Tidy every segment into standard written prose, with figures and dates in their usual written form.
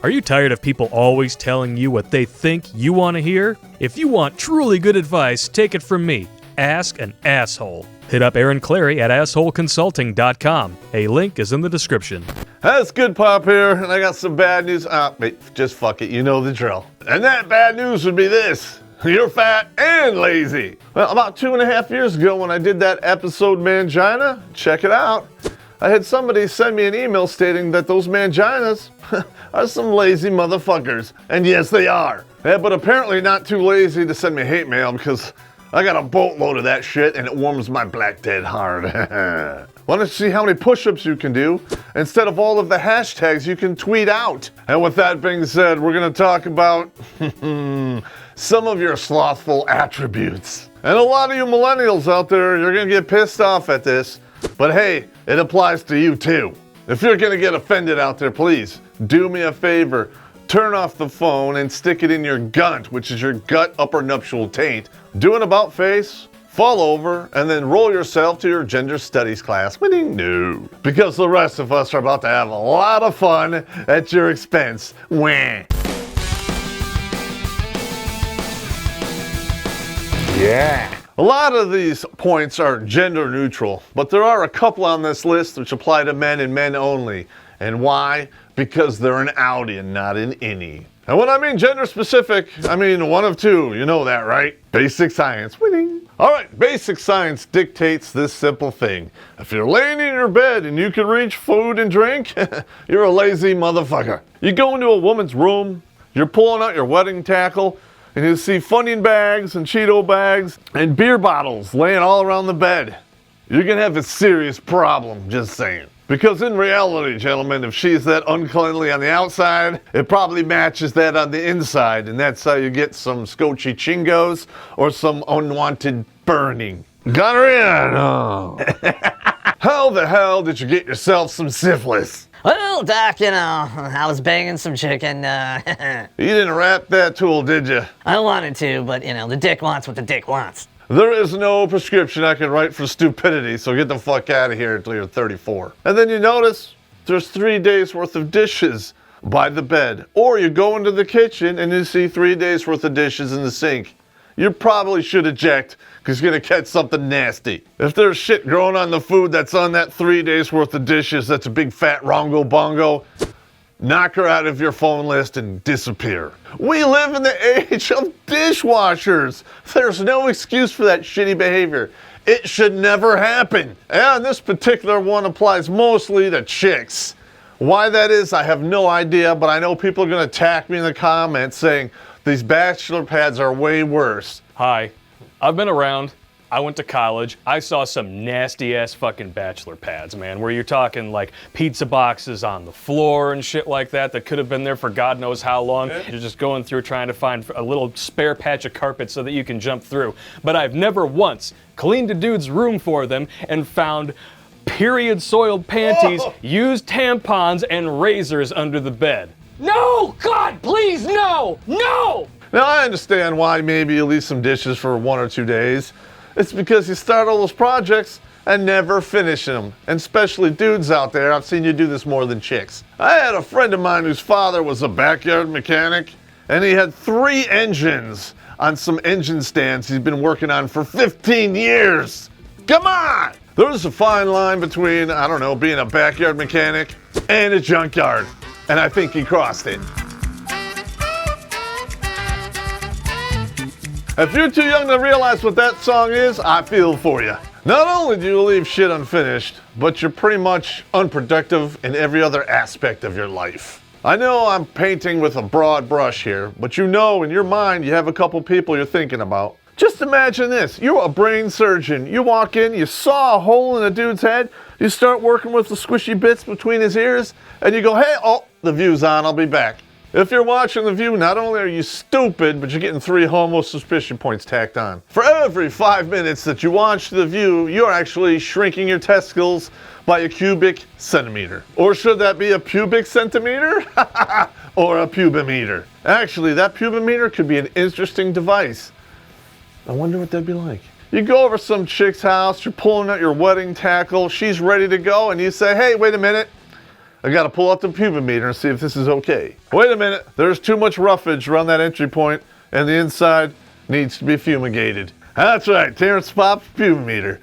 Are you tired of people always telling you what they think you want to hear? If you want truly good advice, take it from me. Ask an asshole. Hit up Aaron Clary at assholeconsulting.com. A link is in the description. That's good, Popp here, and I got some bad news. Wait, just fuck it, you know the drill. And that bad news would be this. You're fat and lazy. Well, about 2.5 years ago when I did that episode Mangina, check it out, I had somebody send me an email stating that those manginas are some lazy motherfuckers. And yes, they are. Yeah, but apparently not too lazy to send me hate mail because I got a boatload of that shit and it warms my black dead heart. Want to see how many push-ups you can do? Instead of all of the hashtags you can tweet out. And with that being said, we're going to talk about some of your slothful attributes. And a lot of you millennials out there, you're going to get pissed off at this. But hey, it applies to you too. If you're going to get offended out there, please do me a favor. Turn off the phone and stick it in your gunt, which is your gut upper nuptial taint. Do an about face, fall over, and then roll yourself to your gender studies class. Winning? No. Because the rest of us are about to have a lot of fun at your expense. Wah. Yeah. A lot of these points are gender neutral, but there are a couple on this list which apply to men and men only. And why? Because they're an outie and not an innie. And when I mean gender specific, I mean one of two. You know that, right? Basic science. Winning. All right, basic science dictates this simple thing. If you're laying in your bed and you can reach food and drink, you're a lazy motherfucker. You go into a woman's room, you're pulling out your wedding tackle, and you see Funyun bags and Cheeto bags and beer bottles laying all around the bed. You're gonna have a serious problem, just saying. Because in reality, gentlemen, if she's that uncleanly on the outside, it probably matches that on the inside, and that's how you get some scotchy chingos or some unwanted burning. Gonorrhea? No. How the hell did you get yourself some syphilis? Well, Doc, you know, I was banging some chicken. You didn't wrap that tool, did you? I wanted to, but, you know, the dick wants what the dick wants. There is no prescription I can write for stupidity, so get the fuck out of here until you're 34. And then you notice there's 3 days worth of dishes by the bed. Or you go into the kitchen and you see 3 days worth of dishes in the sink. You probably should eject, because you're going to catch something nasty. If there's shit growing on the food that's on that 3 days worth of dishes, that's a big fat rongo bongo, knock her out of your phone list and disappear. We live in the age of dishwashers. There's no excuse for that shitty behavior. It should never happen. And this particular one applies mostly to chicks. Why that is, I have no idea, but I know people are going to attack me in the comments saying these bachelor pads are way worse. Hi, I've been around. I went to college. I saw some nasty ass fucking bachelor pads, man, where you're talking like pizza boxes on the floor and shit like that that could have been there for God knows how long. You're just going through trying to find a little spare patch of carpet so that you can jump through. But I've never once cleaned a dude's room for them and found period soiled panties, used tampons, and razors under the bed. No! God, please, no! No! Now I understand why maybe you leave some dishes for 1 or 2 days. It's because you start all those projects and never finish them. And especially dudes out there, I've seen you do this more than chicks. I had a friend of mine whose father was a backyard mechanic, and he had 3 engines on some engine stands he's been working on for 15 years. Come on! There's a fine line between, I don't know, being a backyard mechanic and a junkyard. And I think he crossed it. If you're too young to realize what that song is, I feel for you. Not only do you leave shit unfinished, but you're pretty much unproductive in every other aspect of your life. I know I'm painting with a broad brush here, but you know in your mind you have a couple people you're thinking about. Just imagine this. You're a brain surgeon. You walk in, you saw a hole in a dude's head, you start working with the squishy bits between his ears, and you go, hey, oh, the view's on, I'll be back. If you're watching The View, not only are you stupid, but you're getting 3 homo suspicion points tacked on. For every 5 minutes that you watch The View, you're actually shrinking your testicles by a cubic centimeter. Or should that be a pubic centimeter? Or a pubimeter? Actually, that pubimeter could be an interesting device. I wonder what that'd be like. You go over some chick's house, you're pulling out your wedding tackle, she's ready to go, and you say, hey, wait a minute. I gotta pull out the pubic meter and see if this is okay. Wait a minute, there's too much roughage around that entry point, and the inside needs to be fumigated. That's right, Terrence Popp's pubic meter.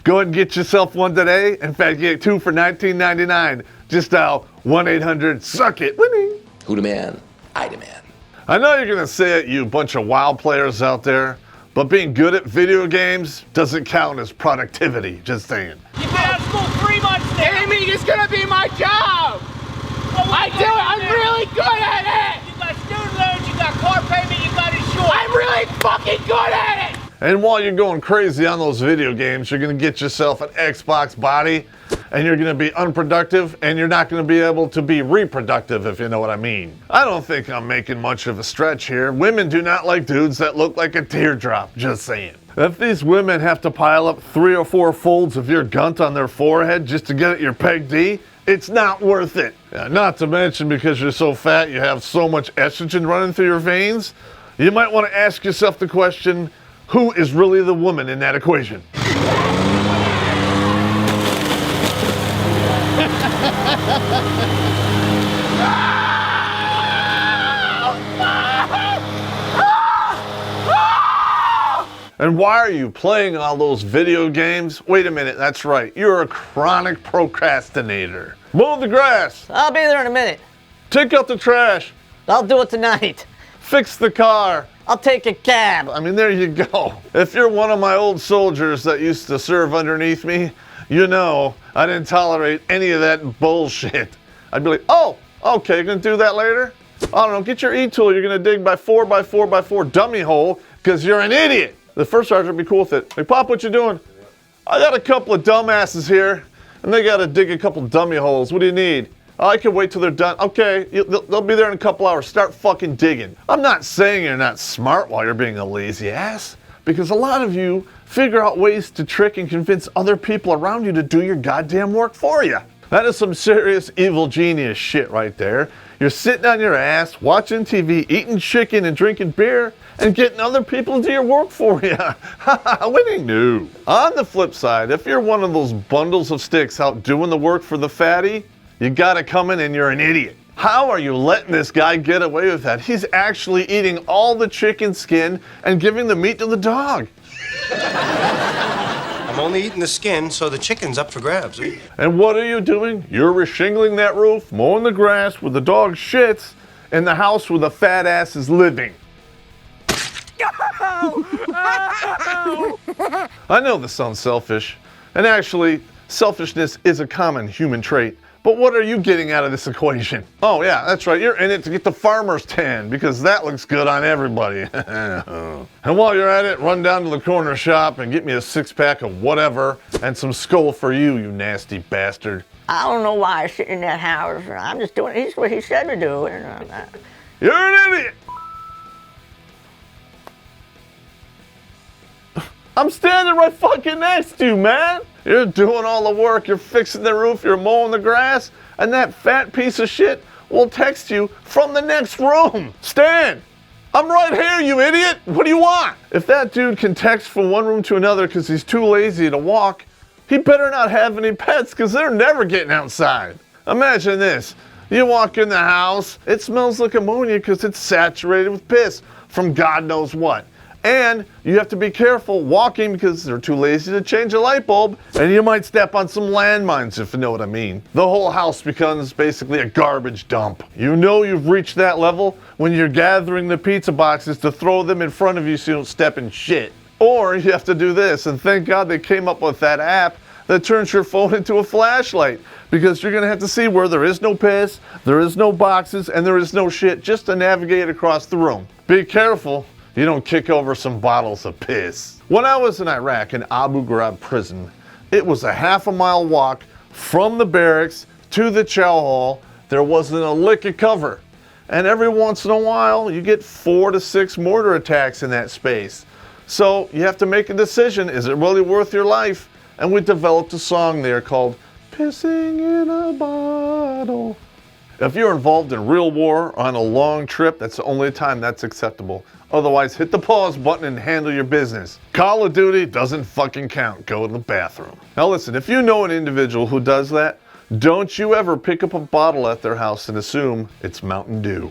Go ahead and get yourself one today. In fact, get two for $19.99. Just dial 1-800-SUCK-IT. Winning. Who the man? I demand. I know you're gonna say it, you bunch of WoW players out there, but being good at video games doesn't count as productivity. Just saying. You've been out of school 3 months now. Gaming is gonna be my job. I do it. I'm really good at it. You got student loans, you got car payment, you got insurance. I'm really fucking good at it. And while you're going crazy on those video games, you're gonna get yourself an Xbox body, and you're gonna be unproductive, and you're not gonna be able to be reproductive, if you know what I mean. I don't think I'm making much of a stretch here. Women do not like dudes that look like a teardrop, just saying. If these women have to pile up 3 or 4 folds of your gunt on their forehead just to get at your peg D, it's not worth it. Not to mention, because you're so fat, you have so much estrogen running through your veins, you might wanna ask yourself the question, who is really the woman in that equation? And why are you playing all those video games? Wait a minute, that's right, you're a chronic procrastinator. Mow the grass. I'll be there in a minute. Take out the trash. I'll do it tonight. Fix the car. I'll take a cab. I mean, there you go. If you're one of my old soldiers that used to serve underneath me, you know I didn't tolerate any of that bullshit. I'd be like, oh, okay, you're gonna do that later? I don't know, get your E-tool, you're gonna dig by 4x4x4 dummy hole, because you're an idiot. The first sergeant would be cool with it. Hey, Pop, what you doing? I got a couple of dumbasses here, and they gotta dig a couple dummy holes. What do you need? Oh, I can wait till they're done. Okay, they'll be there in a couple hours. Start fucking digging. I'm not saying you're not smart while you're being a lazy ass, because a lot of you figure out ways to trick and convince other people around you to do your goddamn work for you. That is some serious evil genius shit right there. You're sitting on your ass, watching TV, eating chicken and drinking beer, and getting other people to do your work for you. Winning? No. On the flip side, if you're one of those bundles of sticks out doing the work for the fatty, you gotta come in and you're an idiot. How are you letting this guy get away with that? He's actually eating all the chicken skin and giving the meat to the dog. I'm only eating the skin, so the chicken's up for grabs. And what are you doing? You're reshingling that roof, mowing the grass where the dog shits, in the house where the fat ass is living. I know this sounds selfish, and actually, selfishness is a common human trait. But what are you getting out of this equation? Oh yeah, that's right, you're in it to get the farmer's tan, because that looks good on everybody. And while you're at it, run down to the corner shop and get me a 6-pack of whatever, and some skull for you, you nasty bastard. I don't know why I sit in that house. I'm just doing it. He's what he said to do. You're an idiot! I'm standing right fucking next to you, man! You're doing all the work, you're fixing the roof, you're mowing the grass, and that fat piece of shit will text you from the next room. Stan, I'm right here, you idiot! What do you want? If that dude can text from one room to another because he's too lazy to walk, he better not have any pets because they're never getting outside. Imagine this, you walk in the house, it smells like ammonia because it's saturated with piss from God knows what. And you have to be careful walking because they're too lazy to change a light bulb, and you might step on some landmines, if you know what I mean. The whole house becomes basically a garbage dump. You know you've reached that level when you're gathering the pizza boxes to throw them in front of you so you don't step in shit. Or you have to do this, and thank God they came up with that app that turns your phone into a flashlight, because you're gonna have to see where there is no piss, there is no boxes, and there is no shit just to navigate across the room. Be careful you don't kick over some bottles of piss. When I was in Iraq in Abu Ghraib prison, it was a half-a-mile walk from the barracks to the chow hall. There wasn't a lick of cover. And every once in a while, you get 4 to 6 mortar attacks in that space. So you have to make a decision, is it really worth your life? And we developed a song there called Pissing in a Bottle. If you're involved in real war or on a long trip, that's the only time that's acceptable. Otherwise, hit the pause button and handle your business. Call of Duty doesn't fucking count. Go to the bathroom. Now listen, if you know an individual who does that, Don't you ever pick up a bottle at their house and assume it's Mountain Dew.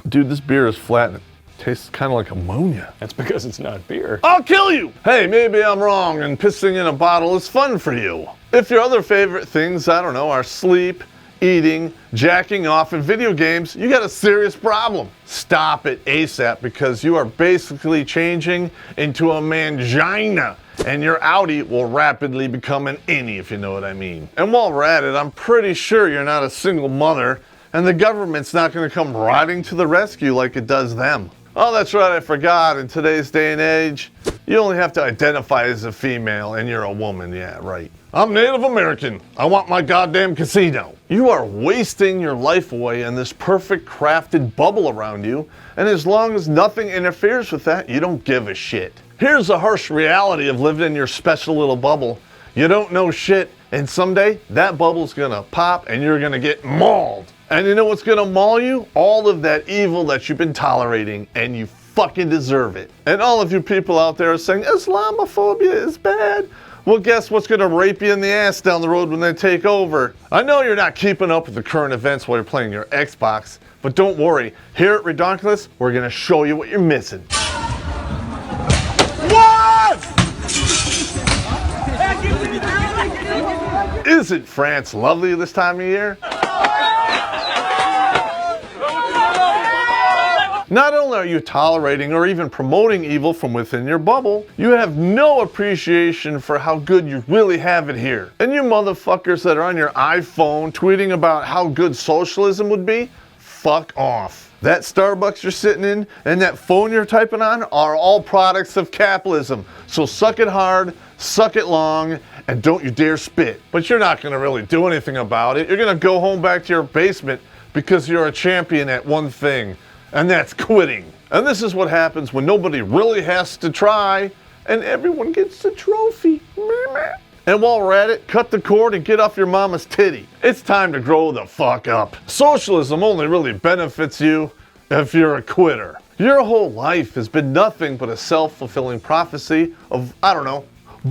Dude, this beer is flat and it tastes kind of like ammonia. That's because it's not beer. I'll kill you! Hey, maybe I'm wrong and pissing in a bottle is fun for you. If your other favorite things, I don't know, are sleep, eating, jacking off, and video games, you got a serious problem. Stop it ASAP, because you are basically changing into a mangina, and your outie will rapidly become an innie, if you know what I mean. And while we're at it, I'm pretty sure you're not a single mother, and the government's not going to come riding to the rescue like it does them. Oh, that's right, I forgot. In today's day and age, you only have to identify as a female and you're a woman. Yeah, right. I'm Native American. I want my goddamn casino. You are wasting your life away in this perfect crafted bubble around you, and as long as nothing interferes with that, you don't give a shit. Here's the harsh reality of living in your special little bubble. You don't know shit, and someday that bubble's gonna pop and you're gonna get mauled. And you know what's gonna maul you? All of that evil that you've been tolerating, and you fucking deserve it. And all of you people out there are saying Islamophobia is bad. Well, guess what's gonna rape you in the ass down the road when they take over? I know you're not keeping up with the current events while you're playing your Xbox, but don't worry. Here at Redonkulas, we're gonna show you what you're missing. What? Isn't France lovely this time of year? Not only are you tolerating or even promoting evil from within your bubble, you have no appreciation for how good you really have it here. And you motherfuckers that are on your iPhone tweeting about how good socialism would be, fuck off. That Starbucks you're sitting in and that phone you're typing on are all products of capitalism. So suck it hard, suck it long, and don't you dare spit. But you're not gonna really do anything about it. You're gonna go home back to your basement because you're a champion at one thing. And that's quitting. And this is what happens when nobody really has to try and everyone gets the trophy. And while we're at it, cut the cord and get off your mama's titty. It's time to grow the fuck up. Socialism only really benefits you if you're a quitter. Your whole life has been nothing but a self-fulfilling prophecy of, I don't know,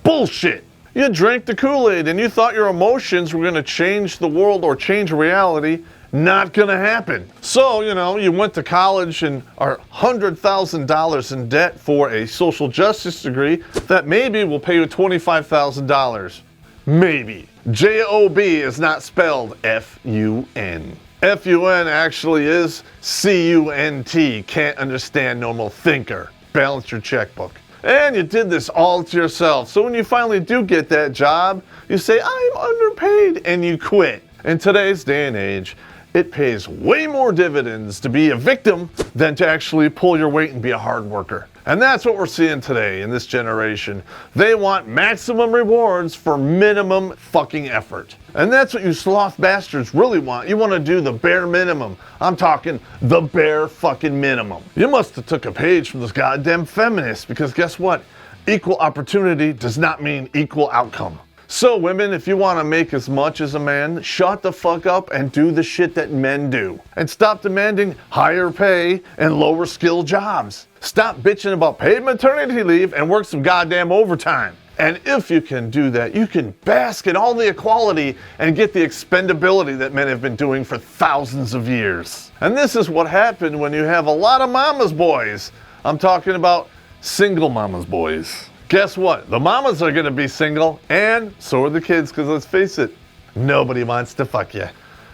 bullshit. You drank the Kool-Aid and you thought your emotions were gonna change the world or change reality. Not gonna happen. So, you went to college and are $100,000 in debt for a social justice degree that maybe will pay you $25,000. Maybe. J-O-B is not spelled F-U-N. F-U-N actually is C-U-N-T, can't understand normal thinker. Balance your checkbook. And you did this all to yourself. So when you finally do get that job, you say, I'm underpaid, and you quit. In today's day and age, it pays way more dividends to be a victim than to actually pull your weight and be a hard worker. And that's what we're seeing today in this generation. They want maximum rewards for minimum fucking effort. And that's what you sloth bastards really want. You want to do the bare minimum. I'm talking the bare fucking minimum. You must have took a page from those goddamn feminists, because guess what? Equal opportunity does not mean equal outcome. So women, if you want to make as much as a man, shut the fuck up and do the shit that men do. And stop demanding higher pay and lower skill jobs. Stop bitching about paid maternity leave and work some goddamn overtime. And if you can do that, you can bask in all the equality and get the expendability that men have been doing for thousands of years. And this is what happened when you have a lot of mama's boys. I'm talking about single mama's boys. Guess what? The mamas are gonna be single, and so are the kids, because let's face it, nobody wants to fuck you.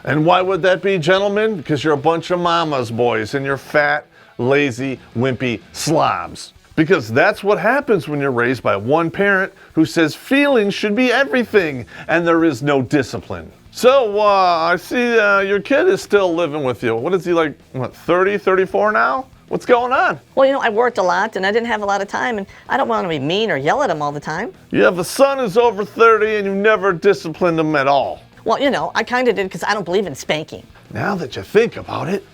And why would that be, gentlemen? Because you're a bunch of mama's boys, and you're fat, lazy, wimpy slobs. Because that's what happens when you're raised by one parent who says feelings should be everything, and there is no discipline. So, I see your kid is still living with you. What is he, like, 30, 34 now? What's going on? Well, I worked a lot and I didn't have a lot of time, and I don't want to be mean or yell at him all the time. You have a son who's over 30 and you never disciplined him at all. Well, I kind of did, because I don't believe in spanking. Now that you think about it,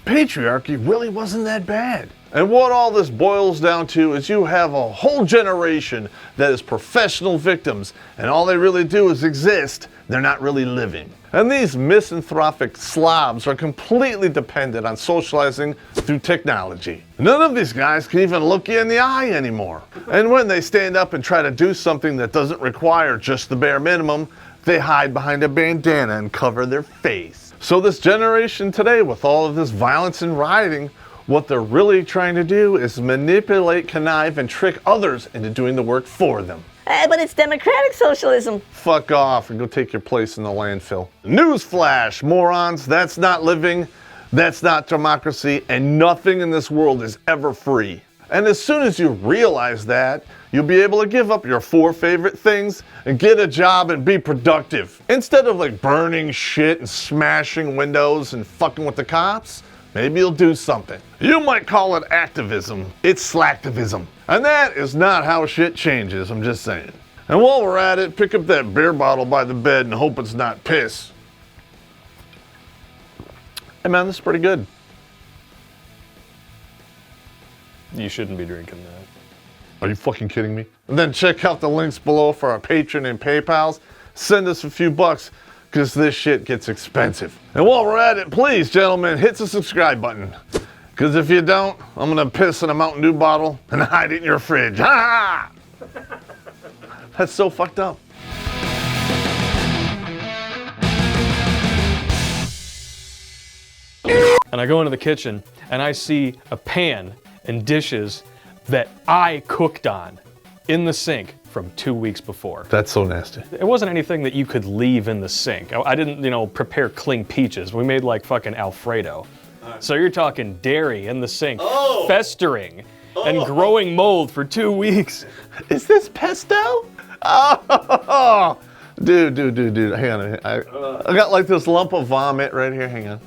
patriarchy really wasn't that bad. And what all this boils down to is you have a whole generation that is professional victims, and all they really do is exist. They're not really living. And these misanthropic slobs are completely dependent on socializing through technology. None of these guys can even look you in the eye anymore. And when they stand up and try to do something that doesn't require just the bare minimum, they hide behind a bandana and cover their face. So this generation today, with all of this violence and rioting, what they're really trying to do is manipulate, connive, and trick others into doing the work for them. But it's democratic socialism. Fuck off and go take your place in the landfill. Newsflash, morons, that's not living, that's not democracy, and nothing in this world is ever free. And as soon as you realize that, you'll be able to give up your 4 favorite things and get a job and be productive. Instead of like burning shit and smashing windows and fucking with the cops, maybe you'll do something. You might call it activism. It's slacktivism. And that is not how shit changes, I'm just saying. And while we're at it, pick up that beer bottle by the bed and hope it's not piss. Hey man, this is pretty good. You shouldn't be drinking that. Are you fucking kidding me? And then check out the links below for our Patreon and PayPals. Send us a few bucks, because this shit gets expensive. And while we're at it, please, gentlemen, hit the subscribe button. Because if you don't, I'm gonna piss in a Mountain Dew bottle and hide it in your fridge. Ha! That's so fucked up. And I go into the kitchen and I see a pan and dishes that I cooked on in the sink from 2 weeks before. That's so nasty. It wasn't anything that you could leave in the sink. I didn't, prepare cling peaches. We made like fucking Alfredo. So you're talking dairy in the sink, festering and growing mold for 2 weeks. Is this pesto? Oh, dude. Hang on. I got like this lump of vomit right here. Hang on.